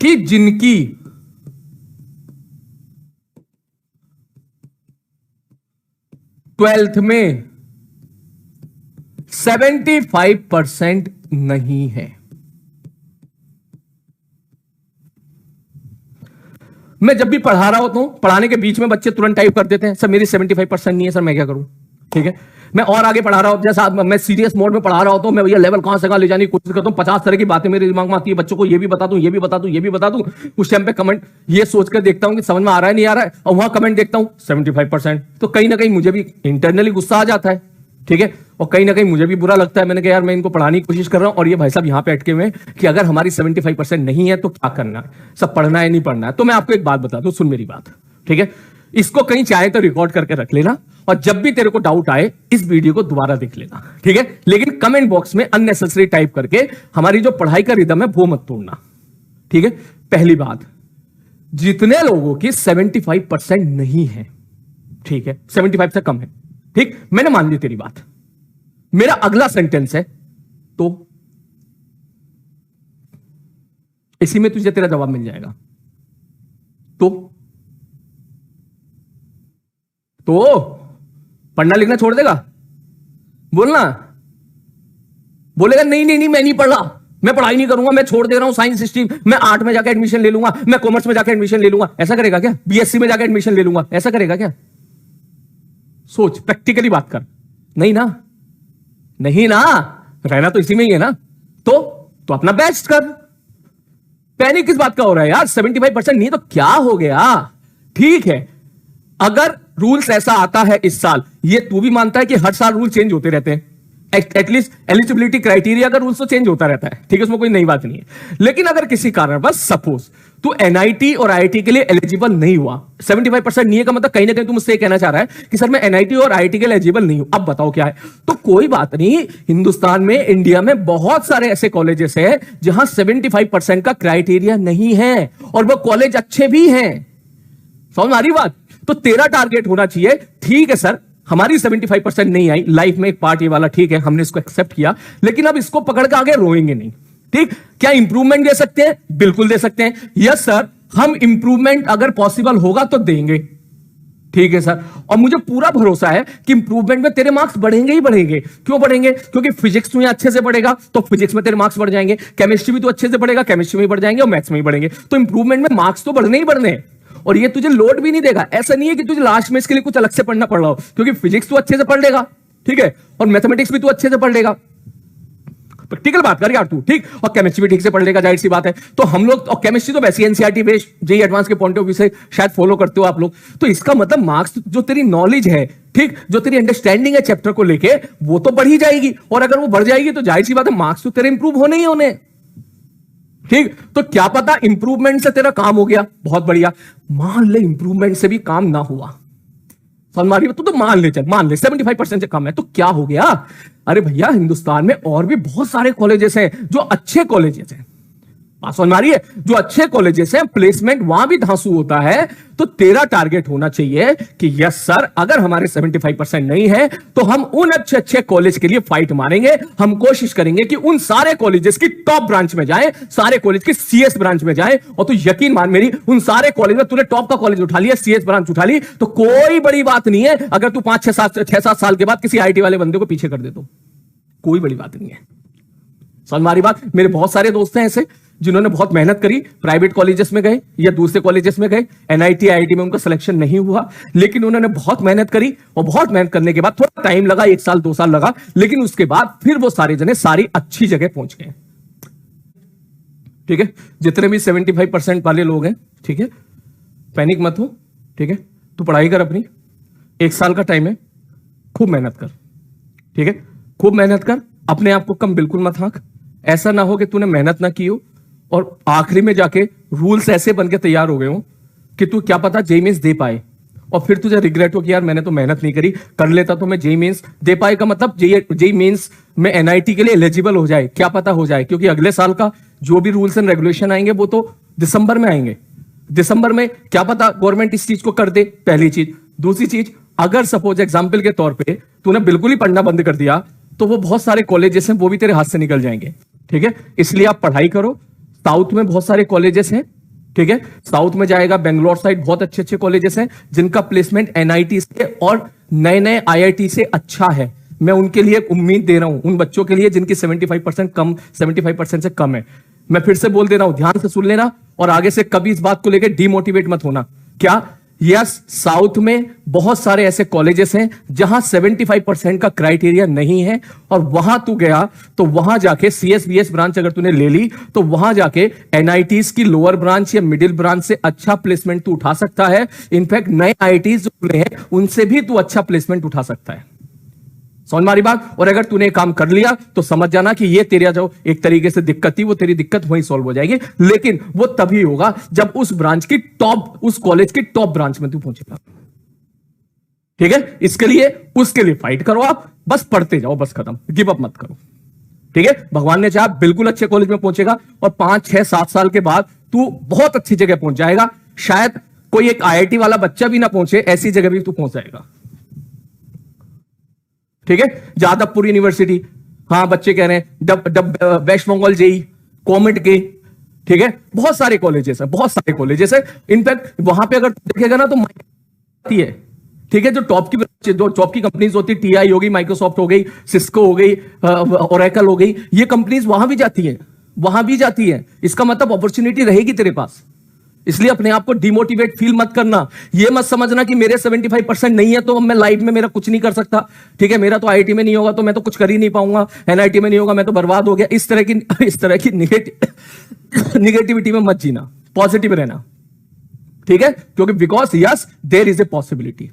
कि जिनकी ट्वेल्थ में 75% नहीं है। मैं जब भी पढ़ा रहा होता हूं, पढ़ाने के बीच में बच्चे तुरंत टाइप कर देते हैं, सर मेरी 75% नहीं है सर, मैं क्या करूं? ठीक है, मैं और आगे पढ़ा रहा हूं, जैसा मैं सीरियस मोड में पढ़ा रहा होता हूं, मैं भैया लेवल कहां से कहां ले जाने की कोशिश करता हूं, 50 तरह की बातें मेरे दिमाग में आती है, बच्चों को ये भी बता दूं, ये भी बता दूं, ये भी बता दूं। उस टाइम पे कमेंट ये सोचकर देखता हूं कि समझ में आ रहा है नहीं आ रहा है, और वहां कमेंट देखता हूं 75%, तो कहीं ना कहीं मुझे भी इंटरनली गुस्सा आ जाता है। ठीक है, और कहीं ना कहीं मुझे भी बुरा लगता है। मैंने कहा यार मैं इनको पढ़ाने की कोशिश कर रहा हूं और ये भाई साहब यहां पे अटके हुए हैं कि अगर हमारी 75% नहीं है तो क्या करना है, सब पढ़ना है नहीं पढ़ना है। तो मैं आपको एक बात बता दूं, सुन मेरी बात, ठीक है, इसको कहीं चाहे तो रिकॉर्ड करके रख लेना, और जब भी तेरे को डाउट आए इस वीडियो को दोबारा देख लेना। ठीक है, लेकिन कमेंट बॉक्स में अननेसेसरी टाइप करके हमारी जो पढ़ाई का रिदम है वो मत तोड़ना। ठीक है, पहली बात, जितने लोगों की 75% नहीं है, ठीक है, 75 से कम है, ठीक, मैंने मान ली तेरी बात। मेरा अगला सेंटेंस है तो इसी में तुझे तेरा जवाब मिल जाएगा। तो पढ़ना लिखना छोड़ देगा? बोलना, बोलेगा नहीं नहीं नहीं मैं नहीं पढ़ रहा, मैं पढ़ाई नहीं करूंगा, मैं छोड़ दे रहा हूं साइंस स्ट्रीम, मैं आर्ट में जाकर एडमिशन ले लूंगा, मैं कॉमर्स में जाकर एडमिशन ले लूंगा, ऐसा करेगा क्या? बीएससी में जाकर एडमिशन ले लूंगा, ऐसा करेगा क्या? सोच, प्रैक्टिकली बात कर। नहीं ना, नहीं ना, रहना तो इसी में ही है ना। तो अपना बेस्ट कर। पैनिक किस बात का हो रहा है यार? 75% नहीं तो क्या हो गया? ठीक है, अगर रूल्स ऐसा आता है इस साल, ये तू भी मानता है कि हर साल रूल चेंज होते रहते हैं, एटलीस्ट एलिजिबिलिटी क्राइटेरिया का रूल्स तो चेंज होता रहता है, ठीक है, उसमें कोई नई बात नहीं है। लेकिन अगर किसी कारण बस सपोज तू एनआईटी और आईआईटी के लिए एलिजिबल नहीं हुआ, 75% नहीं है का मतलब कहीं ना कहीं तू मुझसे कहना चाह रहा है कि सर मैं एनआईटी और आईआईटी के लिए एलिजिबल नहीं हूं, अब बताओ क्या है? तो कोई बात नहीं, हिंदुस्तान में, इंडिया में बहुत सारे ऐसे कॉलेजेस हैं जहां 75% का क्राइटेरिया नहीं है और वो कॉलेज अच्छे भी हैं। समझ आ रही बात? तो तेरा टारगेट होना चाहिए, ठीक है सर हमारी 75% नहीं आई, लाइफ में एक पार्ट ये वाला, ठीक है हमने इसको एक्सेप्ट किया, लेकिन अब इसको पकड़ के आगे रोएंगे नहीं। ठीक, क्या इंप्रूवमेंट दे सकते हैं? बिल्कुल दे सकते हैं। यस सर, हम इंप्रूवमेंट अगर पॉसिबल होगा तो देंगे। ठीक है सर, और मुझे पूरा भरोसा है कि इंप्रूवमेंट में तेरे मार्क्स बढ़ेंगे ही बढ़ेंगे। क्यों बढ़ेंगे? क्योंकि फिजिक्स तू अच्छे से पढ़ेगा तो फिजिक्स में तेरे मार्क्स बढ़ जाएंगे, केमिस्ट्री भी तू अच्छे से पढ़ेगा, केमिस्ट्री में बढ़ जाएंगे, और मैथ्स में भी बढ़ेंगे। तो इंप्रूवमेंट में मार्क्स तो बढ़ने ही बढ़ने, और ये तुझे लोड भी नहीं देगा। ऐसा नहीं है कि तुझे लास्ट में इसके लिए कुछ अलग से पढ़ना पड़ रहा हो, क्योंकि फिजिक्स तू अच्छे से पढ़ लेगा, ठीक है, और मैथमेटिक्स भी तू अच्छे से पढ़ लेगा। प्रैक्टिकल बात कर यार तू, ठीक, और केमिस्ट्री भी ठीक से पढ़ लेगा, जाहिर सी बात है। तो हम लोग, और केमिस्ट्री तो वैसे एनसीईआरटी बेस्ड जेईई एडवांस के पॉइंट ऑफ व्यू से शायद फॉलो करते हो आप लोग, तो इसका मतलब मार्क्स, जो तेरी नॉलेज है, ठीक, जो तेरी अंडरस्टैंडिंग है चैप्टर को लेके, वो तो बढ़ ही जाएगी, और अगर वो बढ़ जाएगी तो जाहिर सी बात है मार्क्स तो तेरे इंप्रूव होने ही होने। ठीक, तो क्या पता इंप्रूवमेंट से तेरा काम हो गया, बहुत बढ़िया। मान ले इंप्रूवमेंट से भी काम ना हुआ, समझ, तो मान ले, चल मान ले 75% से कम है, तो क्या हो गया? अरे भैया हिंदुस्तान में और भी बहुत सारे कॉलेजेस हैं जो अच्छे कॉलेजेस हैं, बात समझ आ रही है? जो अच्छे कॉलेजेस हैं, प्लेसमेंट वहां भी धांसू होता है। तो तेरा टारगेट होना चाहिए कि यस सर, अगर हमारे 75% नहीं है तो हम उन अच्छे अच्छे कॉलेज के लिए फाइट मारेंगे। हम कोशिश करेंगे कि उन सारे कॉलेजेस की टॉप ब्रांच में जाएं, सारे कॉलेज की सीएस ब्रांच में जाएं। और तू यकीन मान मेरी, उन सारे कॉलेज में तूने टॉप का कॉलेज उठा लिया, सीएस ब्रांच उठा ली, तो कोई बड़ी बात नहीं है अगर तू 5-6-7 साल के बाद किसी आईटी वाले बंदे को पीछे कर दे, तो कोई बड़ी बात नहीं है। समझ मारी बात? मेरे बहुत सारे दोस्त हैं ऐसे जिन्होंने बहुत मेहनत करी, प्राइवेट कॉलेजेस में गए या दूसरे कॉलेजेस में गए, एनआईटी आईआईटी में उनका सिलेक्शन नहीं हुआ, लेकिन उन्होंने बहुत मेहनत करी, और बहुत मेहनत करने के बाद थोड़ा टाइम लगा, 1 साल 2 साल लगा, लेकिन उसके बाद फिर वो सारे जने सारी अच्छी जगह पहुंच गए। ठीक है, जितने भी 75% वाले लोग हैं, ठीक है, पैनिक मत हो, ठीक है, तू पढ़ाई कर अपनी, 1 साल का टाइम है, खूब मेहनत कर, ठीक है, खूब मेहनत कर, अपने आप को कम बिल्कुल मत आंक। ऐसा ना हो कि तूने मेहनत ना की हो और आखिरी में जाके रूल्स ऐसे बन के तैयार हो गए हो कि तू क्या पता जेईई मेंस दे पाए, और फिर तुझे रिग्रेट हो कि यार मैंने तो मेहनत नहीं करी, कर लेता तो मैं जेईई मेंस दे पाए। का मतलब जेईई मेंस में एनआईटी के लिए एलिजिबल हो जाए, क्या पता हो जाए, क्योंकि अगले साल का जो भी रूल्स एंड रेगुलेशन आएंगे वो तो दिसंबर में आएंगे। दिसंबर में क्या पता गवर्नमेंट इस चीज को कर दे, पहली चीज। दूसरी चीज, अगर सपोज एग्जाम्पल के तौर पर तूने बिल्कुल ही पढ़ना बंद कर दिया तो वो बहुत सारे कॉलेजेस हैं वो भी तेरे हाथ से निकल जाएंगे। ठीक है, इसलिए आप पढ़ाई करो, साउथ में बहुत सारे कॉलेजेस हैं, ठीक है, साउथ में जाएगा बेंगलोर साइड, बहुत अच्छे अच्छे कॉलेजेस हैं जिनका प्लेसमेंट एनआईटी से और नए नए आईआईटी से अच्छा है। मैं उनके लिए एक उम्मीद दे रहा हूं, उन बच्चों के लिए जिनकी 75% से कम है। मैं फिर से बोल दे रहा हूं, ध्यान से सुन लेना और आगे से कभी इस बात को लेकर डिमोटिवेट मत होना। क्या? यस, साउथ में बहुत सारे ऐसे कॉलेजेस हैं जहां 75% का क्राइटेरिया नहीं है, और वहां तू गया तो वहां जाके सीएसबीएस ब्रांच अगर तूने ले ली तो वहां जाके एनआईटीज की लोअर ब्रांच या मिडिल ब्रांच से अच्छा प्लेसमेंट तू उठा सकता है। इनफैक्ट नए आईआईटीज जो खुले हैं उनसे भी तू अच्छा प्लेसमेंट उठा सकता है। समझ मारी बात? और अगर तूने काम कर लिया तो समझ जाना कि ये तेरा जो एक तरीके से दिक्कत थी वो तेरी दिक्कत वहीं सॉल्व हो जाएगी, लेकिन वो तभी होगा जब उस ब्रांच की टॉप, उस कॉलेज की टॉप ब्रांच में तू पहुंचेगा। ठीक है, इसके लिए उसके लिए फाइट करो, आप बस पढ़ते जाओ, बस खत्म, गिव अप मत करो। ठीक है, भगवान ने चाहा बिल्कुल अच्छे कॉलेज में पहुंचेगा और 5, 6, 7 साल के बाद तू बहुत अच्छी जगह पहुंच जाएगा। शायद कोई एक आईआईटी वाला बच्चा भी ना पहुंचे ऐसी जगह भी तू पहुंच जाएगा। ठीक है, जादवपुर यूनिवर्सिटी, हाँ बच्चे कह रहे हैं वेस्ट बंगाल जेई, कॉमेट के, ठीक है, बहुत सारे कॉलेजेस है, बहुत सारे कॉलेजेस है। इनफैक्ट वहां पे अगर देखेगा ना तो आती है, ठीक है, जो टॉप की कंपनीज होती है, टीआई हो गई, माइक्रोसॉफ्ट हो गई, सिस्को हो गई, ओरेकल हो गई, ये कंपनीज वहां भी जाती है, वहां भी जाती है। इसका मतलब अपॉर्चुनिटी रहेगी तेरे पास, इसलिए अपने आप को डिमोटिवेट फील मत करना। ये मत समझना कि मेरे 75% नहीं है तो मैं लाइफ में मेरा कुछ नहीं कर सकता। ठीक है, मेरा तो आईआईटी में नहीं होगा तो मैं तो कुछ कर ही नहीं पाऊंगा, एनआईटी में नहीं होगा मैं तो बर्बाद हो गया। इस तरह की निगेटिविटी में मत जीना, पॉजिटिव रहना। ठीक है, क्योंकि because yes there is a possibility.